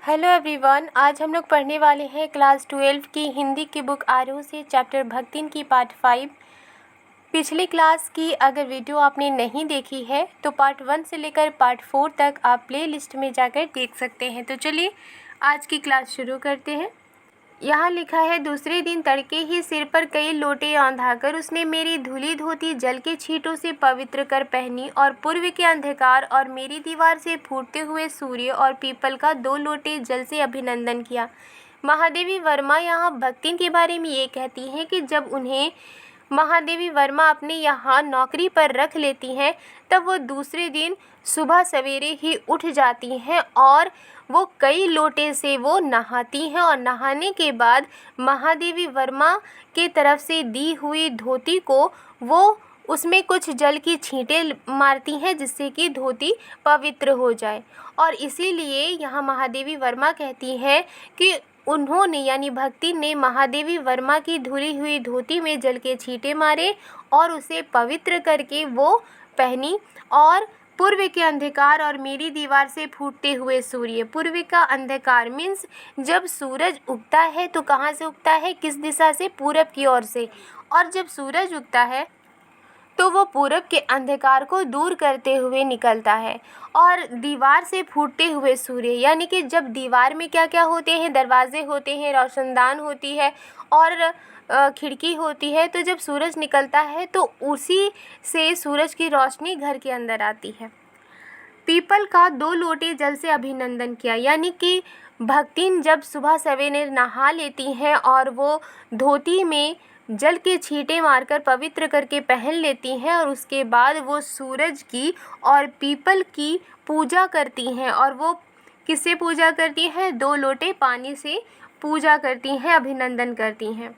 Hello everyone, आज हम लोग पढ़ने वाले हैं क्लास 12 की हिंदी की बुक आरूह से चैप्टर भक्तिन की पार्ट 5। पिछली क्लास की अगर वीडियो आपने नहीं देखी है तो पार्ट 1 से लेकर पार्ट 4 तक आप प्ले लिस्ट में जाकर देख सकते हैं। तो चलिए आज की क्लास शुरू करते हैं। यहाँ लिखा है, दूसरे दिन तड़के ही सिर पर कई लोटे औंधाकर उसने मेरी धुली धोती जल के छींटों से पवित्र कर पहनी और पूर्व के अंधकार और मेरी दीवार से फूटते हुए सूर्य और पीपल का 2 लोटे जल से अभिनंदन किया। महादेवी वर्मा यहाँ भक्तिन के बारे में ये कहती हैं कि जब उन्हें महादेवी वर्मा अपने यहाँ नौकरी पर रख लेती हैं तब वो दूसरे दिन सुबह सवेरे ही उठ जाती हैं और वो कई लोटे से वो नहाती हैं और नहाने के बाद महादेवी वर्मा के तरफ से दी हुई धोती को वो उसमें कुछ जल की छींटें मारती हैं जिससे कि धोती पवित्र हो जाए। और इसीलिए यहाँ महादेवी वर्मा कहती हैं कि उन्होंने यानी भक्ति ने महादेवी वर्मा की धुली हुई धोती में जल के छींटे मारे और उसे पवित्र करके वो पहनी। और पूर्व के अंधकार और मेरी दीवार से फूटते हुए सूर्य, पूर्व का अंधकार मीन्स जब सूरज उगता है तो कहाँ से उगता है, किस दिशा से, पूरब की ओर से। और जब सूरज उगता है तो वो पूरब के अंधकार को दूर करते हुए निकलता है। और दीवार से फूटते हुए सूर्य यानी कि जब दीवार में क्या क्या होते हैं, दरवाजे होते हैं, रोशनदान होती है और खिड़की होती है। तो जब सूरज निकलता है तो उसी से सूरज की रोशनी घर के अंदर आती है। पीपल का 2 लोटे जल से अभिनंदन किया यानी कि भक्तिन जब सुबह सवेरे नहा लेती हैं और वो धोती में जल के छींटे मारकर पवित्र करके पहन लेती हैं और उसके बाद वो सूरज की और पीपल की पूजा करती हैं। और वो किससे पूजा करती हैं? 2 लोटे पानी से पूजा करती हैं, अभिनंदन करती हैं।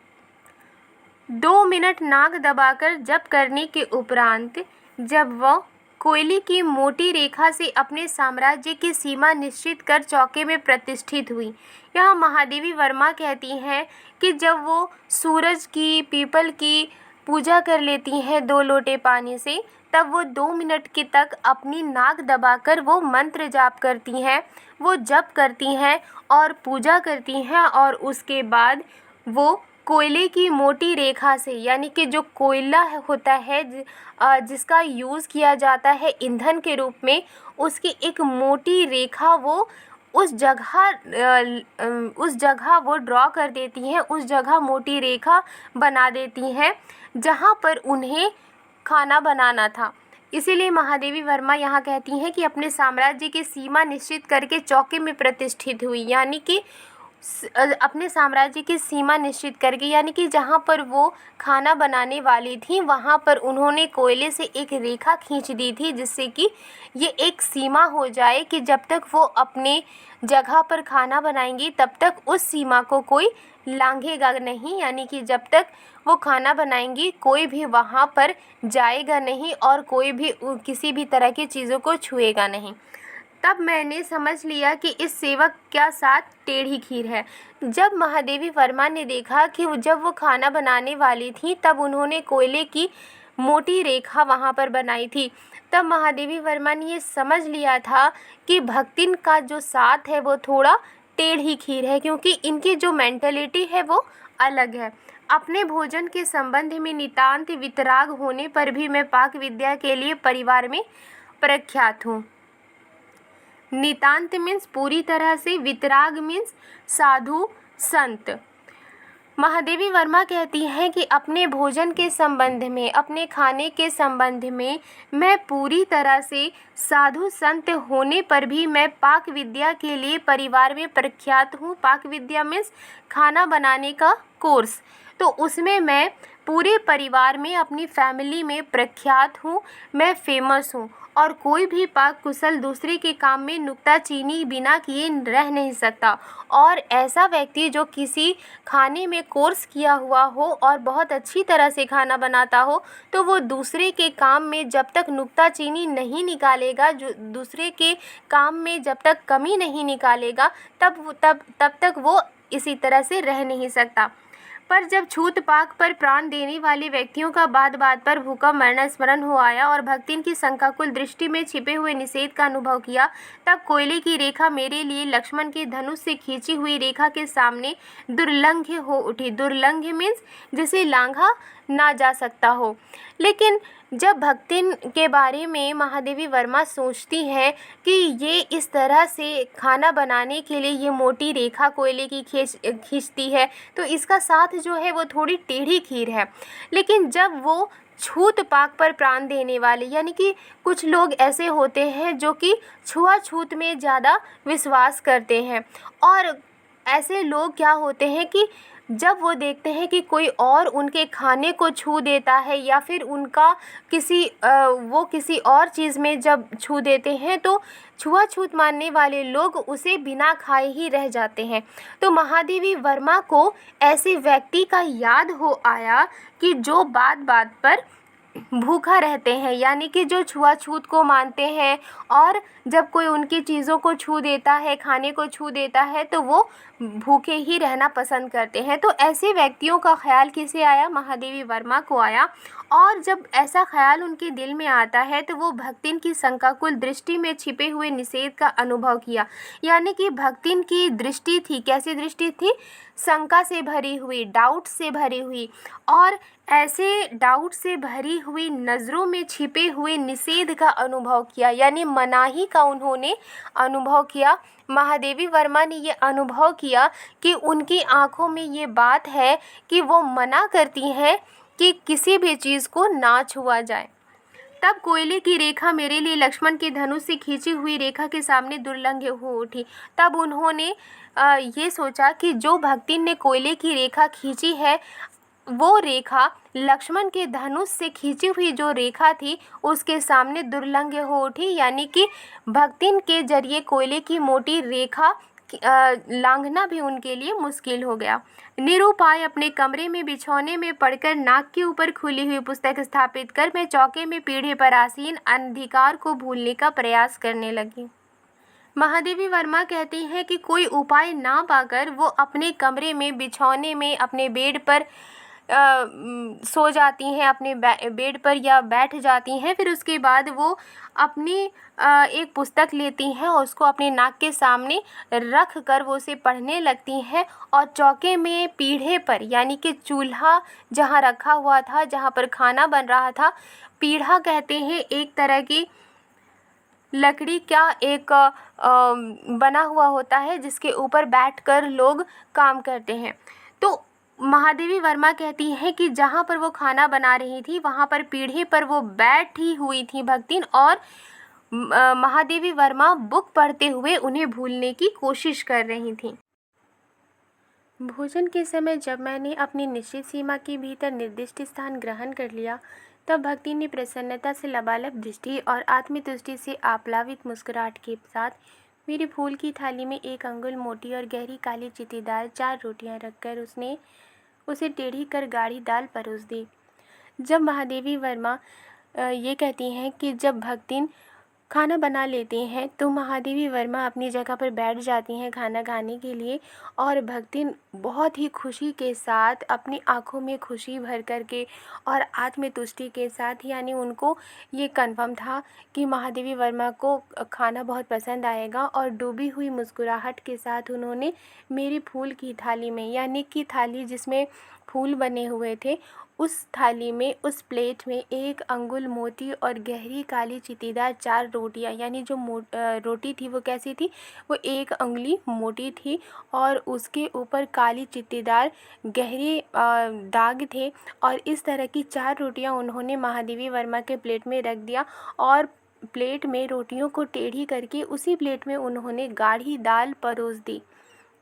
2 मिनट नाक दबाकर जप करने के उपरांत जब वह कोयले की मोटी रेखा से अपने साम्राज्य की सीमा निश्चित कर चौके में प्रतिष्ठित हुई। यहाँ महादेवी वर्मा कहती हैं कि जब वो सूरज की, पीपल की पूजा कर लेती हैं 2 लोटे पानी से, तब वो 2 मिनट के तक अपनी नाक दबाकर वो मंत्र जाप करती हैं, वो जप करती हैं और पूजा करती हैं। और उसके बाद वो कोयले की मोटी रेखा से यानी कि जो कोयला होता है जिसका यूज़ किया जाता है ईंधन के रूप में, उसकी एक मोटी रेखा वो उस जगह वो ड्रॉ कर देती हैं, उस जगह मोटी रेखा बना देती हैं जहाँ पर उन्हें खाना बनाना था। इसीलिए महादेवी वर्मा यहाँ कहती हैं कि अपने साम्राज्य की सीमा निश्चित करके चौके में प्रतिष्ठित हुई यानी कि अपने साम्राज्य की सीमा निश्चित करके यानी कि जहाँ पर वो खाना बनाने वाली थी वहाँ पर उन्होंने कोयले से एक रेखा खींच दी थी जिससे कि ये एक सीमा हो जाए कि जब तक वो अपने जगह पर खाना बनाएंगी तब तक उस सीमा को कोई लांघेगा नहीं, यानी कि जब तक वो खाना बनाएंगी कोई भी वहाँ पर जाएगा नहीं और कोई भी किसी भी तरह की चीज़ों को छुएगा नहीं। तब मैंने समझ लिया कि इस सेवक का साथ टेढ़ी खीर है। जब महादेवी वर्मा ने देखा कि जब वो खाना बनाने वाली थी तब उन्होंने कोयले की मोटी रेखा वहाँ पर बनाई थी, तब महादेवी वर्मा ने ये समझ लिया था कि भक्तिन का जो साथ है वो थोड़ा टेढ़ी खीर है, क्योंकि इनकी जो मेंटलिटी है वो अलग है। अपने भोजन के संबंध में नितांत वितराग होने पर भी मैं पाक विद्या के लिए परिवार में प्रख्यात हूँ। नितांत मीन्स पूरी तरह से, वितराग मीन्स साधु संत। महादेवी वर्मा कहती हैं कि अपने भोजन के संबंध में, अपने खाने के संबंध में मैं पूरी तरह से साधु संत होने पर भी मैं पाक विद्या के लिए परिवार में प्रख्यात हूँ। पाक विद्या मीन्स खाना बनाने का कोर्स, तो उसमें मैं पूरे परिवार में, अपनी फैमिली में प्रख्यात हूँ, मैं फेमस हूँ। और कोई भी पाक कुशल दूसरे के काम में नुक्ताचीनी बिना किए रह नहीं सकता। और ऐसा व्यक्ति जो किसी खाने में कोर्स किया हुआ हो और बहुत अच्छी तरह से खाना बनाता हो, तो वो दूसरे के काम में जब तक नुक्ताचीनी नहीं निकालेगा, जो दूसरे के काम में जब तक कमी नहीं निकालेगा, तब तक वो इसी तरह से रह नहीं सकता। पर जब छूत पाक पर प्राण देने वाले व्यक्तियों का बात बात पर भूखा मरना स्मरण हो आया और भक्तिन की शंकाकुल दृष्टि में छिपे हुए निषेध का अनुभव किया, तब कोयले की रेखा मेरे लिए लक्ष्मण के धनुष से खींची हुई रेखा के सामने दुर्लंघ्य हो उठी। दुर्लंघ्य मीन्स जिसे लांघा ना जा सकता हो। लेकिन जब भक्तिन के बारे में महादेवी वर्मा सोचती है कि ये इस तरह से खाना बनाने के लिए ये मोटी रेखा कोयले की खींचती है, तो इसका साथ जो है वो थोड़ी टेढ़ी खीर है। लेकिन जब वो छूत पाक पर प्राण देने वाले, यानी कि कुछ लोग ऐसे होते हैं जो कि छुआछूत में ज़्यादा विश्वास करते हैं, और ऐसे लोग क्या होते हैं कि जब वो देखते हैं कि कोई और उनके खाने को छू देता है या फिर उनका वो किसी और चीज़ में जब छू देते हैं, तो छुआछूत मानने वाले लोग उसे बिना खाए ही रह जाते हैं। तो महादेवी वर्मा को ऐसे व्यक्ति का याद हो आया कि जो बात बात पर भूखा रहते हैं, यानी कि जो छुआछूत को मानते हैं, और जब कोई उनकी चीज़ों को छू देता है, खाने को छू देता है, तो वो भूखे ही रहना पसंद करते हैं। तो ऐसे व्यक्तियों का ख्याल किसे आया? महादेवी वर्मा को आया। और जब ऐसा ख्याल उनके दिल में आता है तो वो भक्तिन की शंकाकुल दृष्टि में छिपे हुए निषेध का अनुभव किया। यानी कि भक्तिन की दृष्टि थी, कैसी दृष्टि थी? शंका से भरी हुई, डाउट से भरी हुई, और ऐसे डाउट से भरी हुई नज़रों में छिपे हुए निषेध का अनुभव किया, यानी मनाही का उन्होंने अनुभव किया। महादेवी वर्मा ने ये अनुभव किया कि उनकी आँखों में ये बात है कि वो मना करती हैं कि किसी भी चीज़ को ना छुआ जाए। तब कोयले की रेखा मेरे लिए लक्ष्मण के धनुष से खींची हुई रेखा के सामने दुर्लंघ्य हो उठी। तब उन्होंने ये सोचा कि जो भक्तिन ने कोयले की रेखा खींची है, वो रेखा लक्ष्मण के धनुष से खींची हुई जो रेखा थी उसके सामने दुर्लंघ्य हो उठी, यानी कि भक्तिन के जरिए कोयले की मोटी रेखा लांघना भी उनके लिए मुश्किल हो गया। निरुपाय अपने कमरे में बिछौने में पड़कर नाक के ऊपर खुली हुई पुस्तक स्थापित कर मैं चौके में पीढ़े पर आसीन अंधकार को भूलने का प्रयास करने लगी। महादेवी वर्मा कहती हैं कि कोई उपाय ना पाकर वो अपने कमरे में बिछौने में अपने बेड पर सो जाती हैं, अपने बेड पर या बैठ जाती हैं। फिर उसके बाद वो अपनी एक पुस्तक लेती हैं और उसको अपने नाक के सामने रख कर वो उसे पढ़ने लगती हैं, और चौके में पीढ़े पर, यानी कि चूल्हा जहाँ रखा हुआ था, जहाँ पर खाना बन रहा था, पीढ़ा कहते हैं एक तरह की लकड़ी का एक बना हुआ होता है जिसके ऊपर बैठकर लोग काम करते हैं। तो महादेवी वर्मा कहती हैं कि जहाँ पर वो खाना बना रही थी वहाँ पर पीढ़े पर वो बैठी हुई थी भक्तिन, और महादेवी वर्मा बुक पढ़ते हुए उन्हें भूलने की कोशिश कर रही थी। भोजन के समय जब मैंने अपनी निश्चित सीमा के भीतर निर्दिष्ट स्थान ग्रहण कर लिया, तब भक्ति ने प्रसन्नता से लबालब दृष्टि और आत्मतुष्टि से आप्लावित मुस्कुराहट के साथ मेरी फूल की थाली में 1 अंगुल मोटी और गहरी काली चित्तीदार 4 रोटियां रखकर उसने उसे टेढ़ी कर गाढ़ी दाल परोस दी। जब महादेवी वर्मा ये कहती हैं कि जब भक्तिन खाना बना लेते हैं तो महादेवी वर्मा अपनी जगह पर बैठ जाती हैं खाना खाने के लिए, और भक्तिन बहुत ही खुशी के साथ अपनी आँखों में खुशी भर करके और आत्मतुष्टि के साथ, यानी उनको ये कन्फर्म था कि महादेवी वर्मा को खाना बहुत पसंद आएगा, और डूबी हुई मुस्कुराहट के साथ उन्होंने मेरी फूल की थाली में, यानी कि थाली जिसमें फूल बने हुए थे, उस थाली में, उस प्लेट में 1 अंगुल मोटी और गहरी काली चित्तीदार 4 रोटियां, यानी जो रोटी थी वो कैसी थी? वो 1 अंगुली मोटी थी और उसके ऊपर काली चित्तीदार गहरे दाग थे, और इस तरह की 4 रोटियां उन्होंने महादेवी वर्मा के प्लेट में रख दिया, और प्लेट में रोटियों को टेढ़ी करके उसी प्लेट में उन्होंने गाढ़ी दाल परोस दी।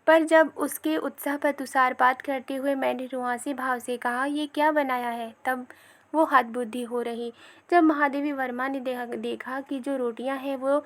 पर जब उसके उत्साह पर तुषारपात करते हुए मैंने रुआंसे भाव से कहा, ये क्या बनाया है? तब वो हतबुद्धि हो रही। जब महादेवी वर्मा ने देखा कि जो रोटियां हैं वो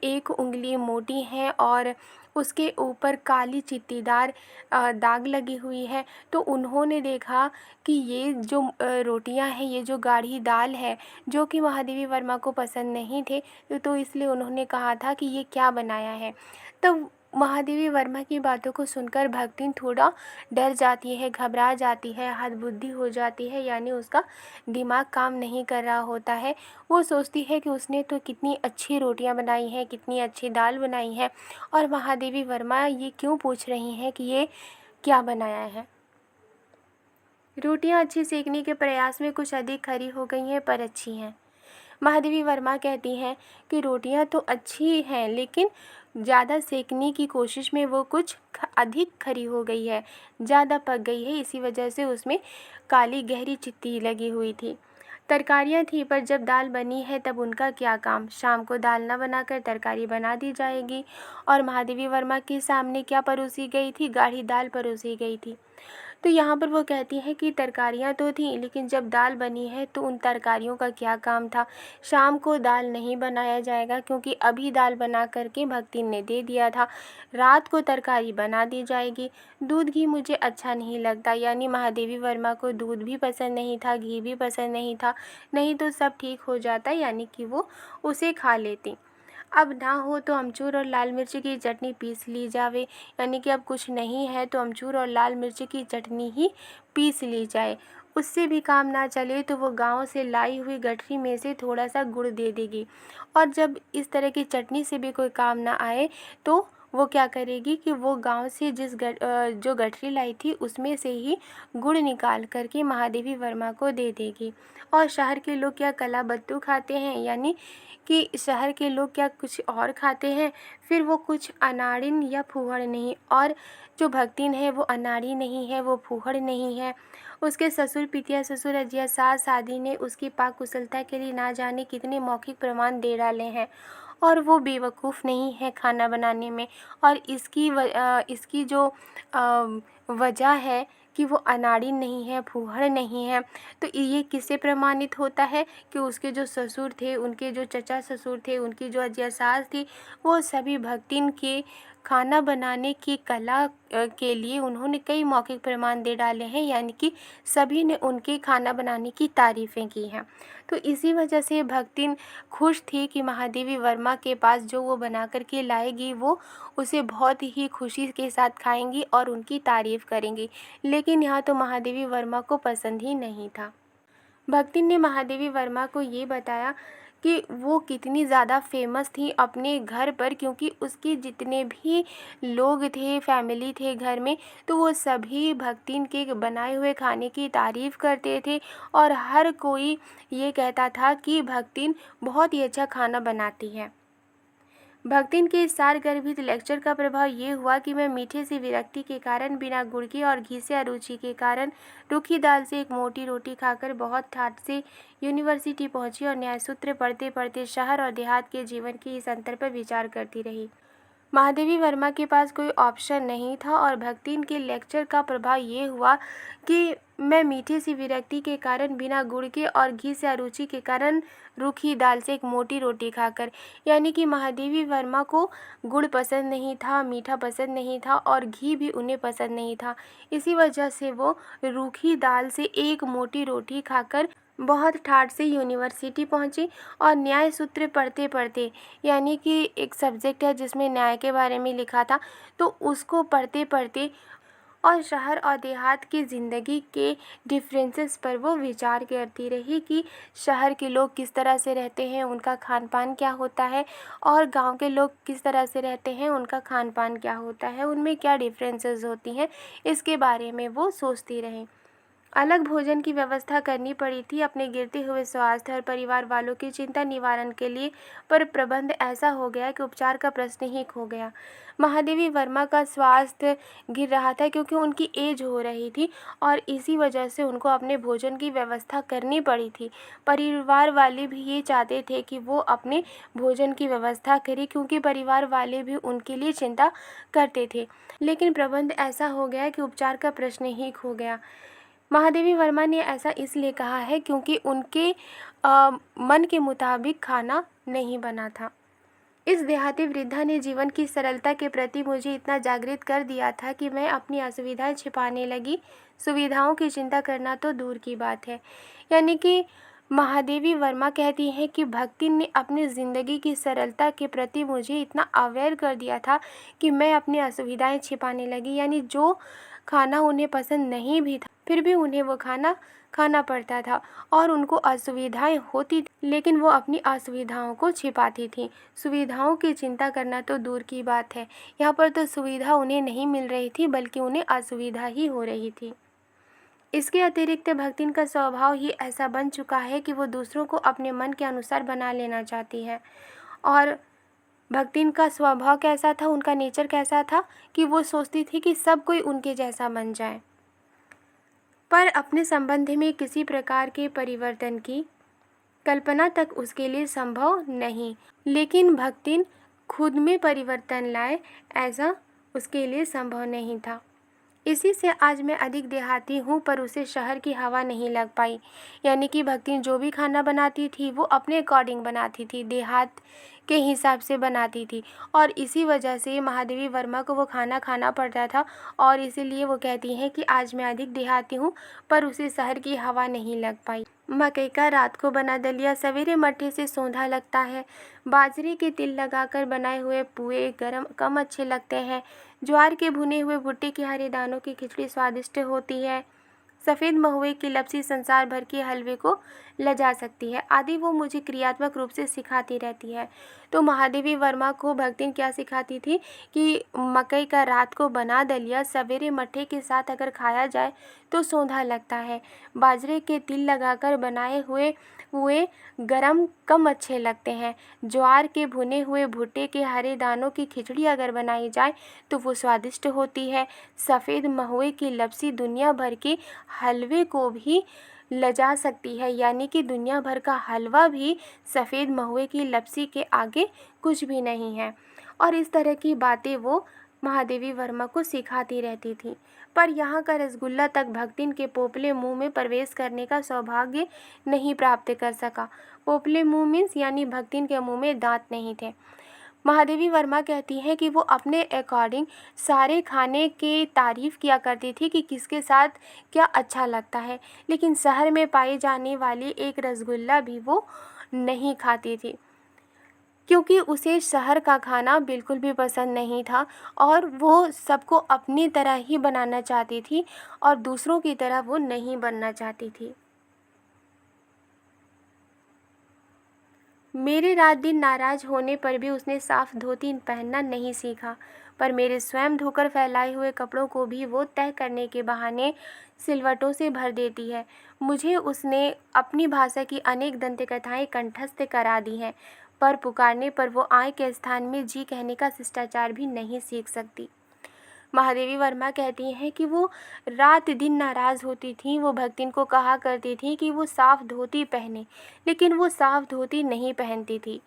1 उंगली मोटी हैं और उसके ऊपर काली चित्तीदार दाग लगी हुई है, तो उन्होंने देखा कि ये जो रोटियां हैं, ये जो गाढ़ी दाल है, जो कि महादेवी वर्मा को पसंद नहीं थे, तो इसलिए उन्होंने कहा था कि ये क्या बनाया है। तब महादेवी वर्मा की बातों को सुनकर भक्तिन थोड़ा डर जाती है, घबरा जाती है, हतबुद्धि हो जाती है, यानी उसका दिमाग काम नहीं कर रहा होता है। वो सोचती है कि उसने तो कितनी अच्छी रोटियां बनाई हैं, कितनी अच्छी दाल बनाई है, और महादेवी वर्मा ये क्यों पूछ रही हैं कि ये क्या बनाया है। रोटियां अच्छी सेकने के प्रयास में कुछ अधिक खरी हो गई हैं, पर अच्छी हैं। महादेवी वर्मा कहती हैं कि रोटियां तो अच्छी हैं, लेकिन ज़्यादा सेकने की कोशिश में वो कुछ अधिक खरी हो गई है, ज़्यादा पक गई है, इसी वजह से उसमें काली गहरी चित्ती लगी हुई थी। तरकारियाँ थी, पर जब दाल बनी है तब उनका क्या काम। शाम को दाल न बनाकर तरकारी बना दी जाएगी। और महादेवी वर्मा के सामने क्या परोसी गई थी? गाढ़ी दाल परोसी गई थी। तो यहाँ पर वो कहती हैं कि तरकारियाँ तो थीं, लेकिन जब दाल बनी है तो उन तरकारियों का क्या काम था। शाम को दाल नहीं बनाया जाएगा, क्योंकि अभी दाल बना करके भक्ति ने दे दिया था। रात को तरकारी बना दी जाएगी। दूध घी मुझे अच्छा नहीं लगता, यानी महादेवी वर्मा को दूध भी पसंद नहीं था, घी भी पसंद नहीं था, नहीं तो सब ठीक हो जाता, यानी कि वो उसे खा लेती। अब ना हो तो अमचूर और लाल मिर्च की चटनी पीस ली जावे, यानी कि अब कुछ नहीं है तो अमचूर और लाल मिर्च की चटनी ही पीस ली जाए। उससे भी काम ना चले तो वो गांव से लाई हुई गठरी में से थोड़ा सा गुड़ दे देगी। और जब इस तरह की चटनी से भी कोई काम ना आए तो वो क्या करेगी कि वो गांव से जो गठरी लाई थी उसमें से ही गुड़ निकाल करके महादेवी वर्मा को दे देगी। और शहर के लोग क्या कलाबत्तू खाते हैं, यानी कि शहर के लोग क्या कुछ और खाते हैं। फिर वो कुछ अनाड़िन या फूहड़ नहीं, और जो भक्तिन है वो अनाड़ी नहीं है, वो फूहड़ नहीं है। उसके ससुर पितिया, ससुर अजिया, सास आदि ने उसकी पाक कुशलता के लिए ना जाने कितने मौखिक प्रमाण दे डाले हैं, और वो बेवकूफ़ नहीं है खाना बनाने में। और इसकी जो वजह है कि वो अनाड़ी नहीं है, फूहड़ नहीं है, तो ये किससे प्रमाणित होता है कि उसके जो ससुर थे, उनके जो चचा ससुर थे, उनकी जो अजिया सास थी, वो सभी भक्तिन के खाना बनाने की कला के लिए उन्होंने कई मौखिक प्रमाण दे डाले हैं, यानी कि सभी ने उनके खाना बनाने की तारीफ़ें की हैं। तो इसी वजह से भक्तिन खुश थी कि महादेवी वर्मा के पास जो वो बना कर के लाएगी वो उसे बहुत ही खुशी के साथ खाएंगी और उनकी तारीफ़ करेंगी। लेकिन यहाँ तो महादेवी वर्मा को पसंद ही नहीं था। भक्तिन ने महादेवी वर्मा को ये बताया कि वो कितनी ज़्यादा फेमस थी अपने घर पर, क्योंकि उसके जितने भी लोग थे, फैमिली थे घर में, तो वो सभी भक्तिन के बनाए हुए खाने की तारीफ़ करते थे। और हर कोई ये कहता था कि भक्तिन बहुत ही अच्छा खाना बनाती है। भक्तिन के इस सारगर्भित लेक्चर का प्रभाव ये हुआ कि मैं मीठे से विरक्ति के कारण, बिना गुड़ के और घी से अरुचि के कारण, रूखी दाल से एक मोटी रोटी खाकर बहुत ठाठ से यूनिवर्सिटी पहुंची और न्यायसूत्र पढ़ते पढ़ते शहर और देहात के जीवन के इस अंतर पर विचार करती रही। महादेवी वर्मा के पास कोई ऑप्शन नहीं था, और भक्तिन के लेक्चर का प्रभाव ये हुआ कि मैं मीठे से विरक्ति के कारण, बिना गुड़ के और घी से अरुचि के कारण, रूखी दाल से एक मोटी रोटी खाकर, यानी कि महादेवी वर्मा को गुड़ पसंद नहीं था, मीठा पसंद नहीं था, और घी भी उन्हें पसंद नहीं था। इसी वजह से वो रूखी दाल से एक मोटी रोटी खाकर बहुत ठाठ से यूनिवर्सिटी पहुंची। और न्याय सूत्र पढ़ते पढ़ते, यानी कि एक सब्जेक्ट है जिसमें न्याय के बारे में लिखा था, तो उसको पढ़ते पढ़ते और शहर और देहात की ज़िंदगी के डिफरेंसेस पर वो विचार करती रही कि शहर के लोग किस तरह से रहते हैं, उनका खान पान क्या होता है, और गांव के लोग किस तरह से रहते हैं, उनका खान पान क्या होता है, उनमें क्या डिफरेंसेस होती हैं, इसके बारे में वो सोचती रही। अलग भोजन की व्यवस्था करनी पड़ी थी अपने गिरते हुए स्वास्थ्य और परिवार वालों की चिंता निवारण के लिए, पर प्रबंध ऐसा हो गया कि उपचार का प्रश्न ही खो गया। महादेवी वर्मा का स्वास्थ्य गिर रहा था, क्योंकि उनकी एज हो रही थी, और इसी वजह से उनको अपने भोजन की व्यवस्था करनी पड़ी थी। परिवार वाले भी ये चाहते थे कि वो अपने भोजन की व्यवस्था करें, क्योंकि परिवार वाले भी उनके लिए चिंता करते थे। लेकिन प्रबंध ऐसा हो गया कि उपचार का प्रश्न ही खो गया। महादेवी वर्मा ने ऐसा इसलिए कहा है क्योंकि उनके मन के मुताबिक खाना नहीं बना था। इस देहाती वृद्धा ने जीवन की सरलता के प्रति मुझे इतना जागृत कर दिया था कि मैं अपनी असुविधाएं छिपाने लगी। सुविधाओं की चिंता करना तो दूर की बात है, यानी कि महादेवी वर्मा कहती हैं कि भक्तिन ने अपनी ज़िंदगी की सरलता के प्रति मुझे इतना अवेयर कर दिया था कि मैं अपनी असुविधाएं छिपाने लगी। यानी जो खाना उन्हें पसंद नहीं भी था, फिर भी उन्हें वो खाना खाना पड़ता था और उनको असुविधाएं होती थी, लेकिन वो अपनी असुविधाओं को छिपाती थी। सुविधाओं की चिंता करना तो दूर की बात है, यहाँ पर तो सुविधा उन्हें नहीं मिल रही थी बल्कि उन्हें असुविधा ही हो रही थी। इसके अतिरिक्त भक्तिन का स्वभाव ही ऐसा बन चुका है कि वो दूसरों को अपने मन के अनुसार बना लेना चाहती है। और भक्तिन का स्वभाव कैसा था, उनका नेचर कैसा था कि वो सोचती थी कि सब कोई उनके जैसा बन जाए, पर अपने संबंध में किसी प्रकार के परिवर्तन की कल्पना तक उसके लिए संभव नहीं। लेकिन भक्तिन खुद में परिवर्तन लाए, ऐसा उसके लिए संभव नहीं था। इसी से आज मैं अधिक देहाती हूँ, पर उसे शहर की हवा नहीं लग पाई। यानी कि भक्तिन जो भी खाना बनाती थी वो अपने अकॉर्डिंग बनाती थी, देहात के हिसाब से बनाती थी, और इसी वजह से महादेवी वर्मा को वो खाना खाना पड़ता था। और इसीलिए वो कहती हैं कि आज मैं अधिक देहाती हूँ, पर उसे शहर की हवा नहीं लग पाई। मकई का रात को बना दलिया सवेरे मट्ठे से सौंधा लगता है। बाजरे के तिल लगाकर बनाए हुए पुए गरम कम अच्छे लगते हैं। ज्वार के भुने हुए भुट्टे के हरे दानों की खिचड़ी स्वादिष्ट होती है। सफ़ेद महुए की लपसी संसार भर के हलवे को लजा सकती है। आदि वो मुझे क्रियात्मक रूप से सिखाती रहती है। तो महादेवी वर्मा को भक्तिन क्या सिखाती थी कि मकई का रात को बना दलिया सवेरे मट्ठे के साथ अगर खाया जाए तो सौंधा लगता है। बाजरे के तिल लगाकर बनाए हुए गरम कम अच्छे लगते हैं। ज्वार के भुने हुए भुट्टे के हरे दानों की खिचड़ी अगर बनाई जाए तो वो स्वादिष्ट होती है। सफ़ेद महुए की लपसी दुनिया भर के हलवे को भी लजा सकती है। यानी कि दुनिया भर का हलवा भी सफ़ेद महुए की लपसी के आगे कुछ भी नहीं है। और इस तरह की बातें वो महादेवी वर्मा को सिखाती रहती थी। पर यहाँ का रसगुल्ला तक भक्तिन के पोपले मुंह में प्रवेश करने का सौभाग्य नहीं प्राप्त कर सका। पोपले मुंह मीन्स यानी भक्तिन के मुंह में दांत नहीं थे। महादेवी वर्मा कहती हैं कि वो अपने अकॉर्डिंग सारे खाने की तारीफ़ किया करती थी कि किसके साथ क्या अच्छा लगता है, लेकिन शहर में पाई जाने वाली एक रसगुल्ला भी वो नहीं खाती थी, क्योंकि उसे शहर का खाना बिल्कुल भी पसंद नहीं था और वो सबको अपनी तरह ही बनाना चाहती थी और दूसरों की तरह वो नहीं बनना चाहती थी। मेरे रात दिन नाराज़ होने पर भी उसने साफ धोती पहनना नहीं सीखा, पर मेरे स्वयं धोकर फैलाए हुए कपड़ों को भी वो तय करने के बहाने सिलवटों से भर देती है। मुझे उसने अपनी भाषा की अनेक दंतकथाएं कंठस्थ करा दी हैं, पर पुकारने पर वो आय के स्थान में जी कहने का शिष्टाचार भी नहीं सीख सकती। महादेवी वर्मा कहती हैं कि वो रात दिन नाराज़ होती थी। वो भक्तिन को कहा करती थी कि वो साफ़ धोती पहने, लेकिन वो साफ़ धोती नहीं पहनती थी।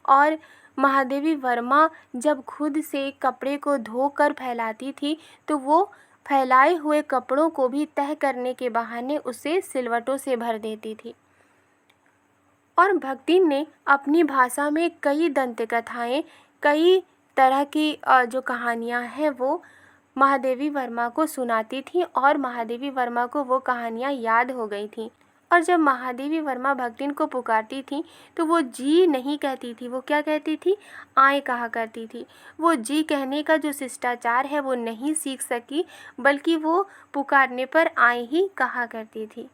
और महादेवी वर्मा जब खुद से कपड़े को धोकर फैलाती थी तो वो फैलाए हुए कपड़ों को भी तह करने के बहाने उसे सिलवटों से भर देती थी। और भक्तिन ने अपनी भाषा में कई दंतकथाएं, कई तरह की जो कहानियाँ हैं वो महादेवी वर्मा को सुनाती थी और महादेवी वर्मा को वो कहानियाँ याद हो गई थी। और जब महादेवी वर्मा भक्तिन को पुकारती थी तो वो जी नहीं कहती थी, वो क्या कहती थी, आए कहा करती थी। वो जी कहने का जो शिष्टाचार है वो नहीं सीख सकी, बल्कि वो पुकारने पर आए ही कहा करती थी।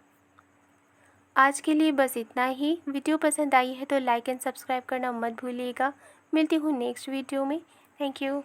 आज के लिए बस इतना ही। वीडियो पसंद आई है तो लाइक एंड सब्सक्राइब करना मत भूलिएगा। मिलती हूँ नेक्स्ट वीडियो में। Thank you.